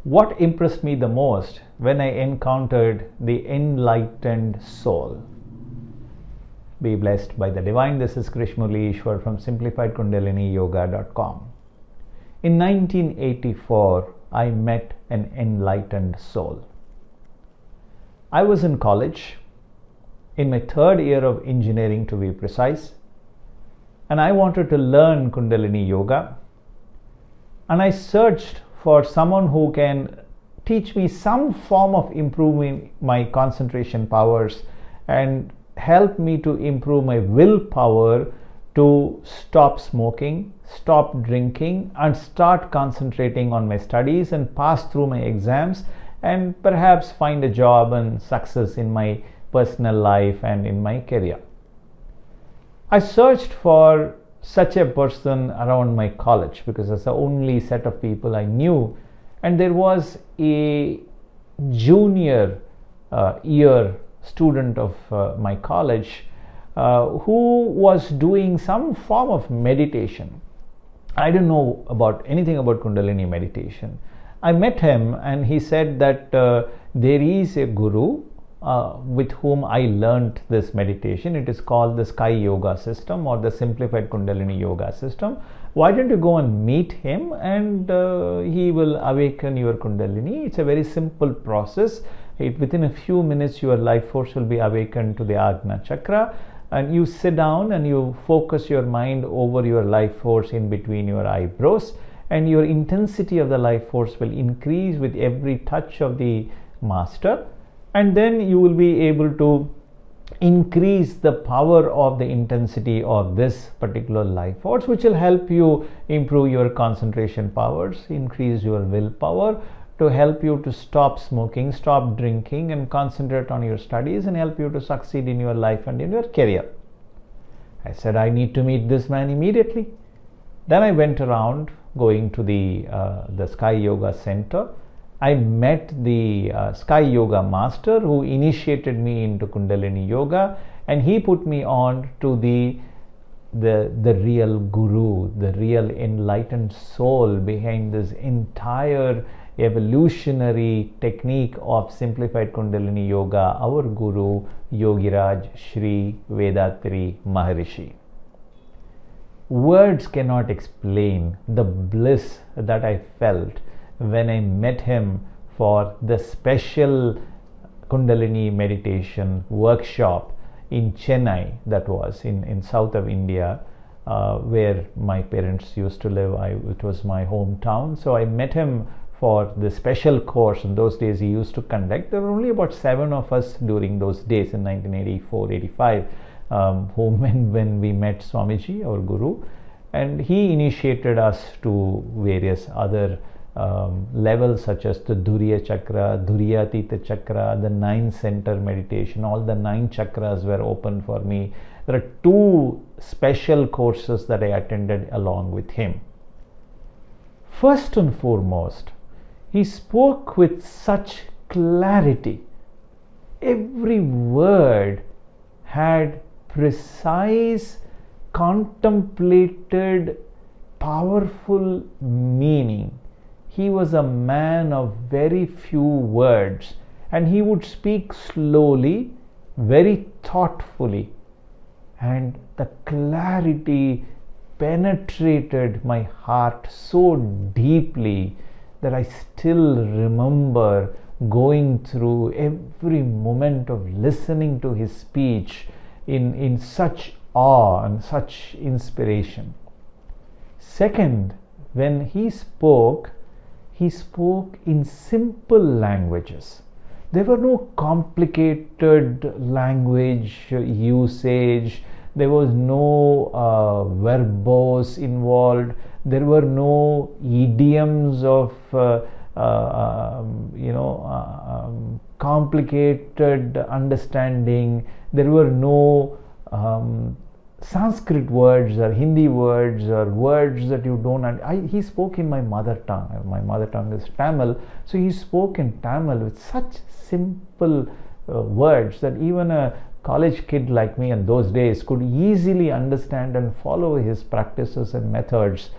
What impressed me the most when I encountered the enlightened soul? Be blessed by the divine. This is Krish Murali Eswar from simplifiedkundaliniyoga.com. In 1984, I met an enlightened soul. I was in college, in my third year of engineering to be precise, and I wanted to learn Kundalini Yoga, and I searched for someone who can teach me some form of improving my concentration powers and help me to improve my willpower to stop smoking, stop drinking, and start concentrating on my studies and pass through my exams and perhaps find a job and success in my personal life and in my career. I searched for such a person around my college because that's the only set of people I knew, and there was a junior year student of my college who was doing some form of meditation. I didn't know about anything about Kundalini meditation. I met him and he said that there is a guru with whom I learnt this meditation. It is called the Sky Yoga system or the simplified Kundalini Yoga system. Why don't you go and meet him and he will awaken your Kundalini. It's a very simple process. Within a few minutes your life force will be awakened to the Ajna Chakra, and you sit down and you focus your mind over your life force in between your eyebrows, and your intensity of the life force will increase with every touch of the master, and then you will be able to increase the power of the intensity of this particular life force, which will help you improve your concentration powers, increase your willpower, to help you to stop smoking, stop drinking, and concentrate on your studies, and help you to succeed in your life and in your career. I said, I need to meet this man immediately. Then I went around going to the Sky Yoga Center. I met the Sky Yoga master who initiated me into Kundalini Yoga, and he put me on to the real guru, the real enlightened soul behind this entire evolutionary technique of simplified Kundalini Yoga, our guru Yogiraj Shri Vethathiri Maharishi. Words cannot explain the bliss that I felt when I met him for the special Kundalini meditation workshop in Chennai, that was in south of India, where my parents used to live. It was my hometown. So I met him for the special course. In those days he used to conduct. There were only about 7 of us during those days in 1984-85 when we met Swamiji, our guru, and he initiated us to various other levels such as the Thureeya Chakra, Thureeyatheetha Chakra, the 9 center meditation. All the 9 chakras were open for me. There are 2 special courses that I attended along with him. First and foremost, he spoke with such clarity. Every word had precise, contemplated, powerful meaning. He was a man of very few words, and he would speak slowly, very thoughtfully, and the clarity penetrated my heart so deeply that I still remember going through every moment of listening to his speech in such awe and such inspiration. Second, when he spoke in simple languages. There were no complicated language usage. There was no verbose involved. There were no idioms of complicated understanding. There were no Sanskrit words or Hindi words or words that you don't understand. He spoke in my mother tongue. My mother tongue is Tamil, so he spoke in Tamil with such simple words that even a college kid like me in those days could easily understand and follow his practices and methods.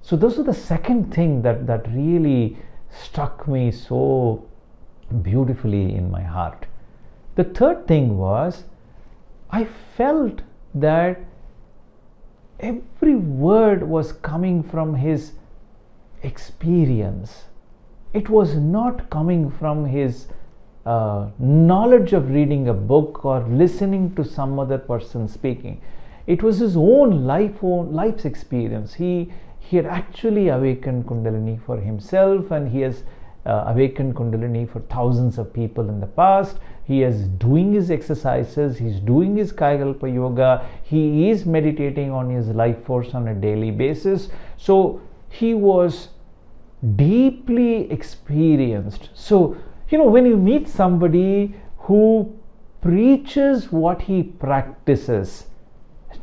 So those are the second thing that really struck me so beautifully in my heart. The third thing was, I felt that every word was coming from his experience. It was not coming from his knowledge of reading a book or listening to some other person speaking. It was his own life's experience. He had actually awakened Kundalini for himself, and he has awakened Kundalini for thousands of people in the past. He is doing his exercises, he's doing his Kayakalpa yoga, he is meditating on his life force on a daily basis. So he was deeply experienced. So, when you meet somebody who preaches what he practices,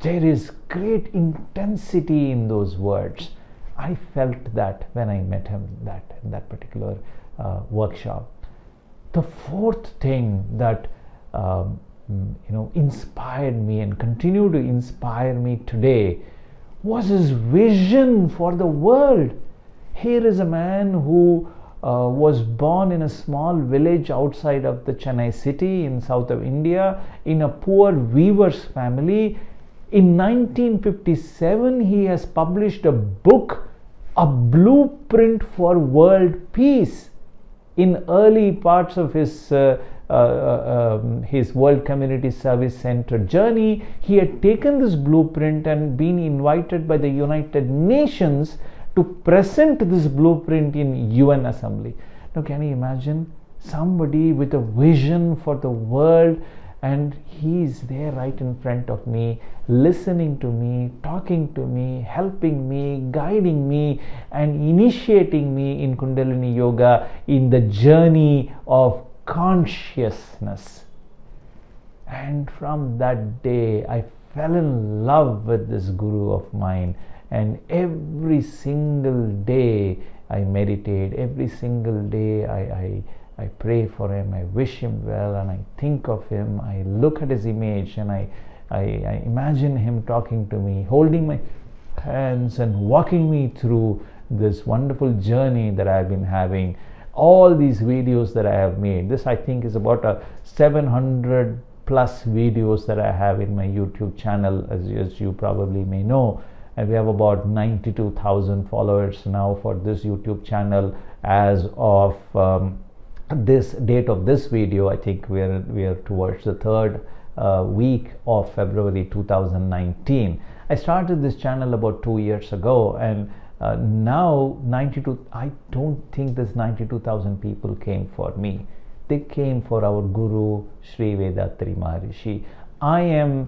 there is great intensity in those words. I felt that when I met him in that particular workshop. The fourth thing that inspired me and continue to inspire me today was his vision for the world. Here is a man who was born in a small village outside of the Chennai city in south of India in a poor weaver's family. In 1957, he has published a book, A Blueprint for World Peace. In early parts of his World Community Service Center journey, he had taken this blueprint and been invited by the United Nations to present this blueprint in UN Assembly. Now, can you imagine somebody with a vision for the world, and he is there right in front of me, listening to me, talking to me, helping me, guiding me, and initiating me in Kundalini Yoga in the journey of consciousness. And from that day, I fell in love with this Guru of mine, and every single day I meditate, every single day I pray for him, I wish him well, and I think of him, I look at his image, and I imagine him talking to me, holding my hands and walking me through this wonderful journey that I have been having. All these videos that I have made, this I think is about a 700 plus videos that I have in my YouTube channel, as you probably may know. And we have about 92,000 followers now for this YouTube channel as of this date of this video. I think we are towards the third week of February 2019. I started this channel about 2 years ago, and now I don't think this 92,000 people came for me. They came for our Guru Sri Vethathiri Maharishi. I am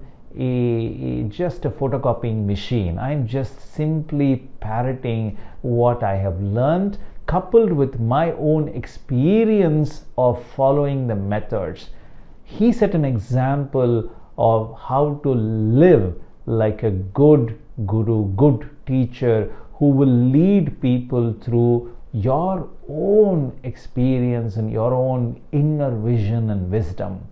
just a photocopying machine. I'm just simply parroting what I have learned, coupled with my own experience of following the methods. He set an example of how to live like a good guru, good teacher, who will lead people through your own experience and your own inner vision and wisdom.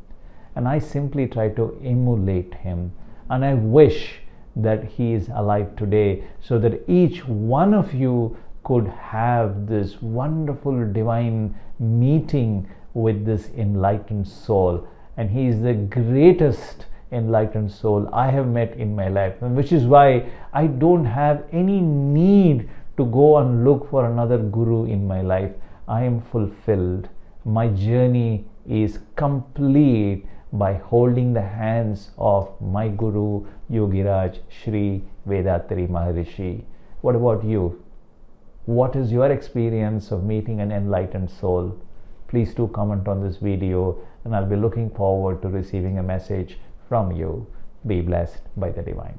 And I simply try to emulate him, and I wish that he is alive today, so that each one of you could have this wonderful divine meeting with this enlightened soul. And he is the greatest enlightened soul I have met in my life, and which is why I don't have any need to go and look for another guru in my life. I am fulfilled. My journey is complete by holding the hands of my Guru Yogiraj Sri Vethathiri Maharishi. What about you? What is your experience of meeting an enlightened soul? Please do comment on this video, and I'll be looking forward to receiving a message from you. Be blessed by the divine.